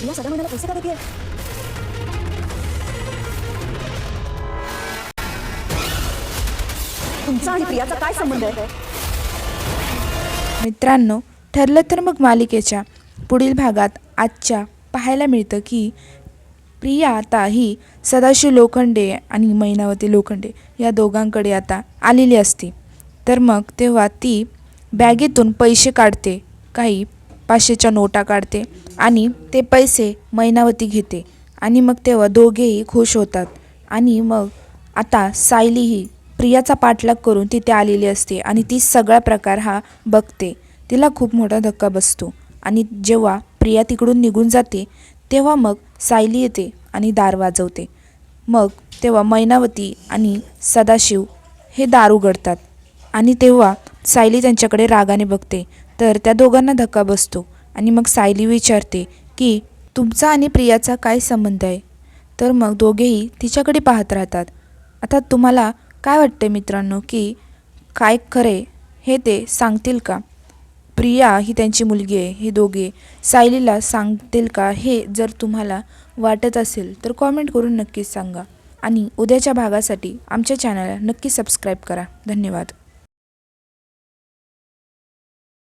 प्रिया सदा महिन्याला पैसे का देते? तुमचा आणि प्रियाचा काय संबंध आहे? मित्रांनो, ठरलं तर मग मालिकेच्या पुढील भागात आजच्या पाहायला मिळतं की प्रिया आता ही सदाशिव लोखंडे आणि मैनावती लोखंडे या दोघांकडे आता आलेली असते. तर मग तेव्हा ती बॅगेतून पैसे काढते, काही 500च्या नोटा काढते आणि ते पैसे मैनावती घेते आणि मग तेव्हा दोघेही खुश होतात. आणि मग आता सायली ही प्रियाचा पाठलाग करून तिथे आलेली असते आणि ती सगळा प्रकार हा बघते. तिला खूप मोठा धक्का बसतो आणि जेव्हा प्रिया तिकडून निघून जाते तेव्हा मग सायली येते आणि दार वाजवते. मग तेव्हा मैनावती आणि सदाशिव हे दार उघडतात आणि तेव्हा सायली त्यांच्याकडे रागाने बघते. तर त्या दोघांना धक्का बसतो आणि मग सायली विचारते की तुमचा आणि प्रियाचा काय संबंध आहे? तर मग दोघेही तिच्याकडे पाहत राहतात. आता तुम्हाला काय वाटते मित्रांनो की काय खरे हे ते सांगतील का? प्रिया ही त्यांची मुलगी आहे, हे दोघे सायलीला सांगतील का? हे जर तुम्हाला वाटत असेल तर कॉमेंट करून नक्कीच सांगा आणि उद्याच्या भागासाठी आमच्या चॅनलला नक्की सबस्क्राईब करा. धन्यवाद.